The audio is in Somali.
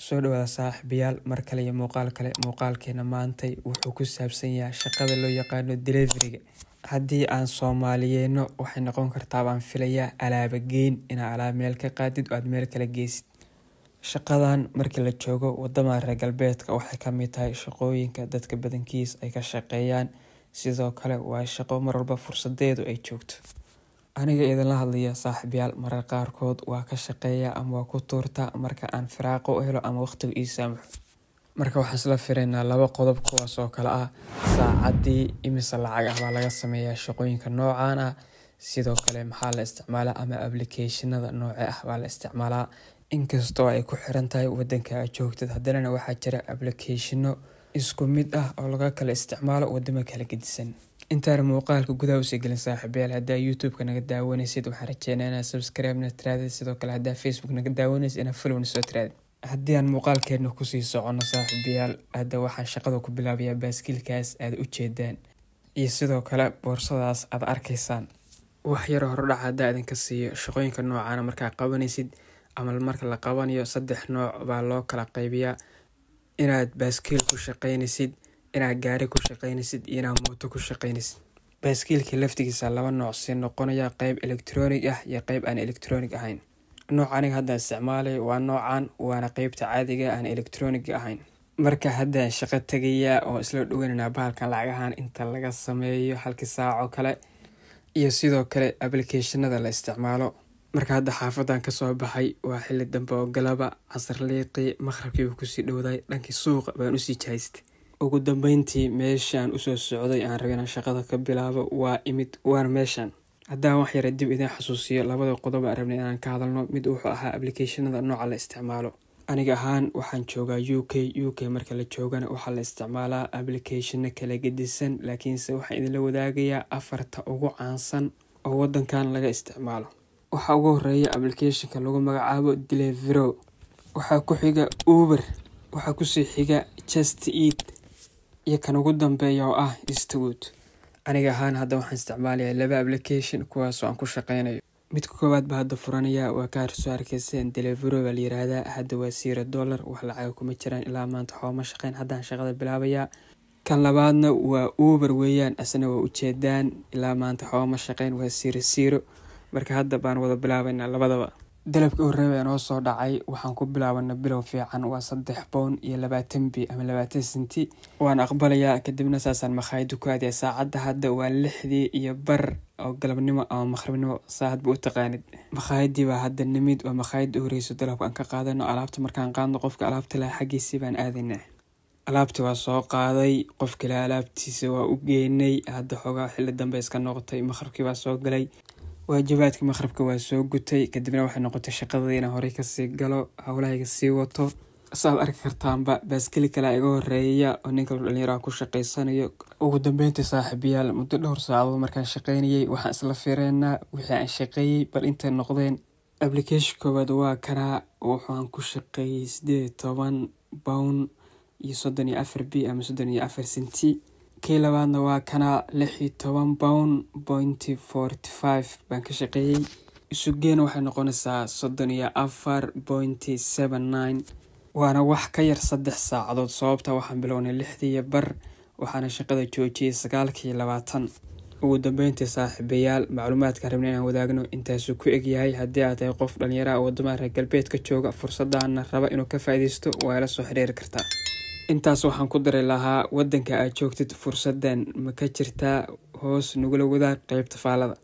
soo dhawaada saaxiibayaal mar kale iyo muuqaalkeena maantay wuxuu ku saabsan yahay shaqada loo yaqaano delivery-ga. Haddii aan Soomaaliyeeno waxay noqon kartaa baan filayaa alaaba geyn inaad alaab meel ka qaadid oo aad meel kala geysid. Shaqadan markii la joogo wadamada reer galbeedka waxay ka mid tahay shaqooyinka dadka badankiis ay ka shaqeeyaan, sidoo kale waa shaqo mar walba fursadeedu ay joogto. Aniga idin la hadlaya saaxiibayaal marar qaarkood waa ka shaqeeyaa ama waa ku tuurtaa marka aan firaaqo u helo ama waqtigu ii saamaxo. Marka waxaan isla fiirinaa laba qodob kuwaas oo kala ah saacadii imise lacag ah baa laga sameeyaa shaqooyinka noocaan ah, sidoo kale maxaa la isticmaalaa ama applicationada nooce ah baa la isticmaalaa. Inkastoo ay ku xiran tahay wadanka aad joogtid, haddana waxaa jira applicationo isku mid ah oo laga kala isticmaalo wadamo kala gedisan. Intaan muuqaalka gudaha u sii gelin saaxiibayaal, haddaa YouTube-ka naga daawanaysid waxaan rajeynayaa inaad subscribe-na tiraadid, sidoo kale haddaa Facebook naga daawanaysid inaad follow-na soo tiraadid. Haddii aan muuqaalkeena ku sii socono saaxiibayaal, hadda waxaan shaqada ku bilaabayaa baaskiilkaas aad u jeedaan iyo sidoo kale boorsadaas aad arkaysaan. Wax yar hordhac haddaa idinka siiyo shaqooyinka noocaan markaa qabanaysid ama marka la qabanayo 3 nooc baa loo kala qaybiyaa: inaad baaskiil ku shaqeynaysid, inaad gaari ku shaqeynaysid, iyo inaad mooto ku shaqeynaysid. Baaskiilka laftigiisa 2 nooc si noqonaya, qayb electronic ah iyo qayb aan electronic ahayn. Nooca aniga hadda isticmaalay waa noocan, waana qaybta caadiga aan electronic ahayn. Marka hadda shaqo tagaya oo isla dhaweynaa bahalkan lacagahan inta laga sameeyo halkii saaco kale, iyo sidoo kale applicationada la isticmaalo. Marka hadda xaafadan ka soo baxay waa xilli dambe oo galaba, casar liiqi, maqribkii ku sii dhowday, dhankii suuqa baan u sii jahaystay. Ugu dambeyntii meeshaan u soo socday aan rabay inaan shaqada ka bilaabo waa waan meeshaan. Haddaan wax yar dib idin xasuusiyo labada qodob aan rabnay inaan ka hadalno, mid wuxuu ahaa applicationada nooca la isticmaalo. Aniga ahaan waxaan joogaa UK marka la joogana waxaa la isticmaalaa applicationo kala gedisan, laakiinse waxaan idinla wadaagayaa 4ta ugu caansan oo wadankan laga isticmaalo. Waxaa ugu horeeya applicationka lagu magacaabo Deliveroo, waxaa ku xiga Uber, waxaa ku sii xiga Just Eat, iyo kan ugu dambeeya oo ah Eastwood. Aniga ahaan hadda waxaan isticmaalayaa 2 application kuwaas oo aan ku shaqeynayo. Midka koowaad baa hadda furanaya waa ka soo arkayseen Deliveroo baa la yiraahdaa. Hadda waa $0 wax lacag kuma jiraan ilaa maanta xooma shaqeyn, haddaan shaqada bilaabayaa. Kan labaadna waa Uber weeyaan, asna waa u jeedaan ilaa maanta xooma shaqeyn, waa $0. Marka hadda baan wada bilaabaynaa labadaba. Dalabka u horeeya oo soo dhacay waxaan ku bilaabanaa bilow fiican, waa £3.20 ama 20 senti. Waan aqbalayaa, kadibna saasaan makhaayad ku aadaya. Saacadda hadda waa 6:15 oo galabnimo ama maqribnimo, saacad buu u taqaanid. Makhaayadii baa hadda nimid, waa makhaayad u horeyso dalabka aan ka qaadano. Alaabta markaan qaadno qofka alaabta leh xagiisii baan aadaynaa. Alaabtii waa soo qaaday, qofka leh alaabtiisa waa u geynay. Hadda xogaa xilli dambe iska noqotay, maqribkii baa soo galay. Waajibaadkii maqribka waa soo gutay, kadibna waxay noqotay shaqadii inaan horey ka sii galo, hawlahayga sii wato. Saad arki kartaanba baaskiil kale iga horeeya oo ninka dhalinyaro ku shaqeysanayo. Ugu dambeyntii saaxiibayaal, muddo dhowr saacadood markaan shaqeynayay waxaan isla fiirinaa wixii aan shaqeeyay bal intay noqdeen. Application koowaad waa kana, waxaan ku shaqeeyay £18 iyo 34p ama 34 senti. Kii labaadna waa kana £16.45 baan ka shaqeeyay. Isugeena waxay noqonaysaa 34.79, waana wax ka yar 3 saacadood. Sababta waxaan bilownay 6:15 waxaana shaqada joojiyay 9:20. Ugu dambeyntii saaxiibayaal, macluumaadka rabnay inaan wadaagno intaas ku eg yahay. Haddii aad tahay qof dhalinyaro ah oo wadamada reer galbeedka jooga, fursadana raba inuu ka faa'iideysto, waa la soo xiriiri kartaa. Intaas waxaan ku daray lahaa wadanka aad joogtid fursadan ma ka jirtaa, hoos nagula wadaag qaybta faalada.